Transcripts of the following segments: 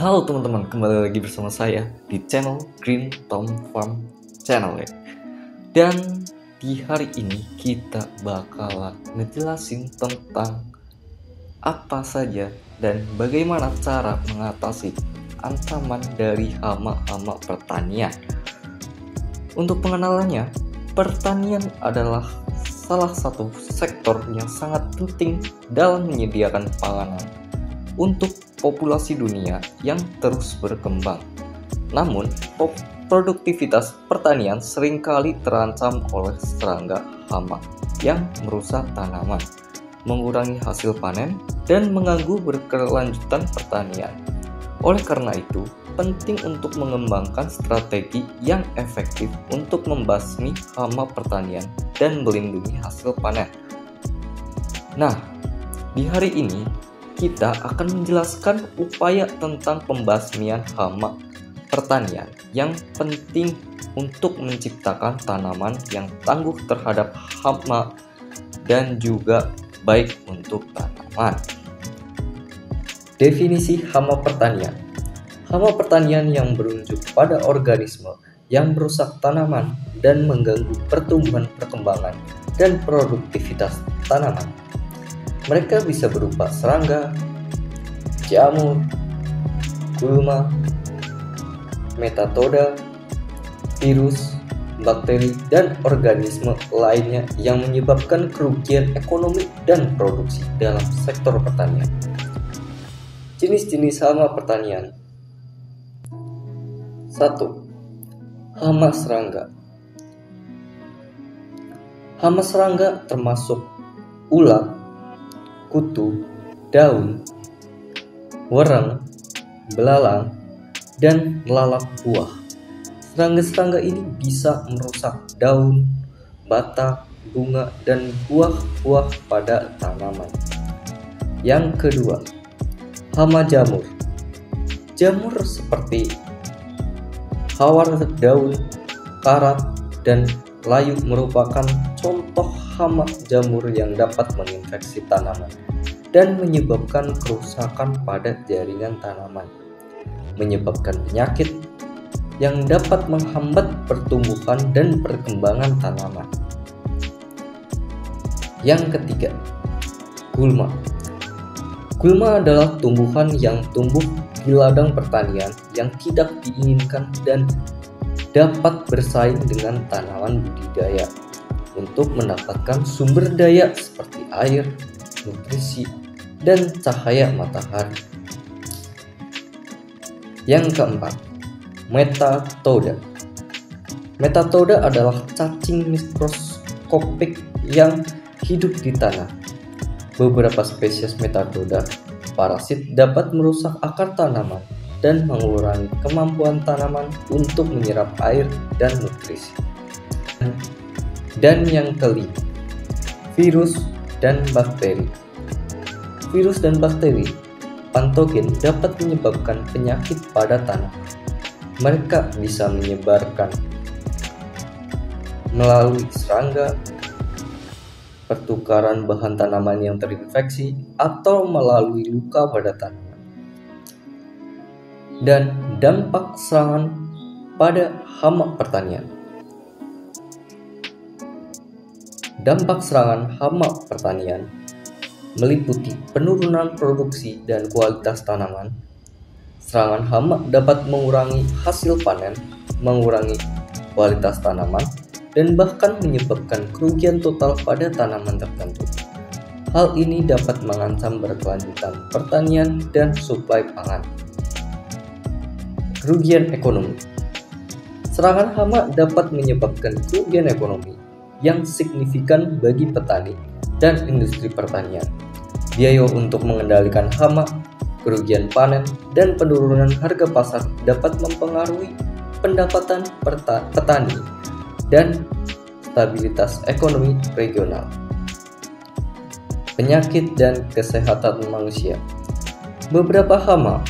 Halo teman-teman, kembali lagi bersama saya di channel Green Tom Farm Channel ya. Dan di hari ini kita bakalan ngejelasin tentang apa saja dan bagaimana cara mengatasi ancaman dari hama-hama pertanian. Untuk pengenalannya, pertanian adalah salah satu sektor yang sangat penting dalam menyediakan panganan untuk populasi dunia yang terus berkembang. Namun, produktivitas pertanian seringkali terancam oleh serangga hama yang merusak tanaman, mengurangi hasil panen, dan mengganggu berkelanjutan pertanian. Oleh karena itu, penting untuk mengembangkan strategi yang efektif untuk membasmi hama pertanian dan melindungi hasil panen. Nah, di hari ini kita akan menjelaskan upaya tentang pembasmian hama pertanian yang penting untuk menciptakan tanaman yang tangguh terhadap hama dan juga baik untuk tanaman. Definisi hama pertanian. Hama pertanian yang berujung pada organisme yang merusak tanaman dan mengganggu pertumbuhan, perkembangan, dan produktivitas tanaman. Mereka bisa berupa serangga, jamur, gulma, metatoda, virus, bakteri, dan organisme lainnya yang menyebabkan kerugian ekonomi dan produksi dalam sektor pertanian. Jenis-jenis hama pertanian. 1. Hama serangga. Hama serangga termasuk ulat, kutu, daun, wereng, belalang, dan lalat buah. Serangga-serangga ini bisa merusak daun, batang, bunga, dan buah-buah pada tanaman. Yang kedua, hama jamur. Jamur seperti hawar daun, karat, dan layu merupakan contoh hama jamur yang dapat menginfeksi tanaman dan menyebabkan kerusakan pada jaringan tanaman, menyebabkan penyakit yang dapat menghambat pertumbuhan dan perkembangan tanaman. Yang ketiga, gulma. Gulma adalah tumbuhan yang tumbuh di ladang pertanian yang tidak diinginkan dan dapat bersaing dengan tanaman budidaya untuk mendapatkan sumber daya seperti air, nutrisi, dan cahaya matahari. Yang keempat, metatoda. Metatoda adalah cacing mikroskopik yang hidup di tanah. Beberapa spesies metatoda parasit dapat merusak akar tanaman dan mengurangi kemampuan tanaman untuk menyerap air dan nutrisi. Dan yang kelima, virus dan bakteri. Virus dan bakteri patogen dapat menyebabkan penyakit pada tanaman. Mereka bisa menyebarkan melalui serangga, pertukaran bahan tanaman yang terinfeksi, atau melalui luka pada tanaman. Dan dampak serangan pada hama pertanian. Dampak serangan hama pertanian meliputi penurunan produksi dan kualitas tanaman. Serangan hama dapat mengurangi hasil panen, mengurangi kualitas tanaman, dan bahkan menyebabkan kerugian total pada tanaman tertentu. Hal ini dapat mengancam berkelanjutan pertanian dan suplai pangan. Kerugian ekonomi. Serangan hama dapat menyebabkan kerugian ekonomi yang signifikan bagi petani dan industri pertanian. Biaya untuk mengendalikan hama, kerugian panen, dan penurunan harga pasar dapat mempengaruhi pendapatan petani dan stabilitas ekonomi regional. Penyakit dan kesehatan manusia. Beberapa hama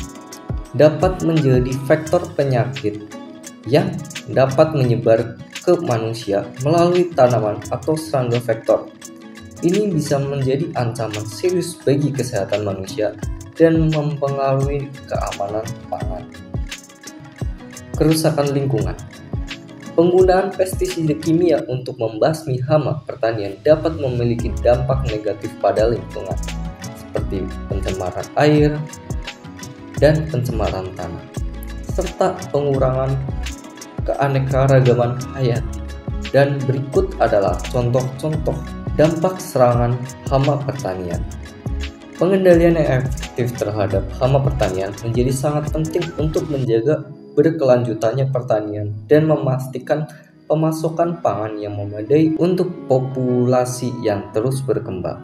dapat menjadi faktor penyakit yang dapat menyebar ke manusia melalui tanaman atau serangga vektor. Ini bisa menjadi ancaman serius bagi kesehatan manusia dan mempengaruhi keamanan pangan. Kerusakan lingkungan. Penggunaan pestisida kimia untuk membasmi hama pertanian dapat memiliki dampak negatif pada lingkungan, seperti pencemaran air dan pencemaran tanah, serta pengurangan keanekaragaman hayati. Dan berikut adalah contoh-contoh dampak serangan hama pertanian. Pengendalian yang efektif terhadap hama pertanian menjadi sangat penting untuk menjaga berkelanjutannya pertanian dan memastikan pemasokan pangan yang memadai untuk populasi yang terus berkembang.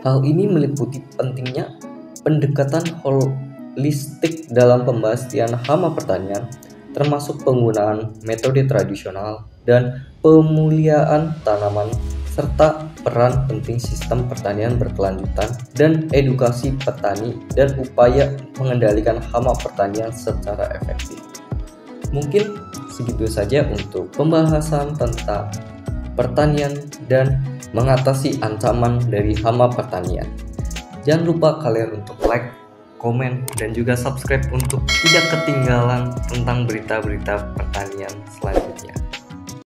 Hal ini meliputi pentingnya pendekatan holistik dalam pembastian hama pertanian, termasuk penggunaan metode tradisional dan pemuliaan tanaman, serta peran penting sistem pertanian berkelanjutan dan edukasi petani dan upaya mengendalikan hama pertanian secara efektif. Mungkin segitu saja untuk pembahasan tentang pertanian dan mengatasi ancaman dari hama pertanian. Jangan lupa kalian untuk like, komen, dan juga subscribe untuk tidak ketinggalan tentang berita-berita pertanian selanjutnya.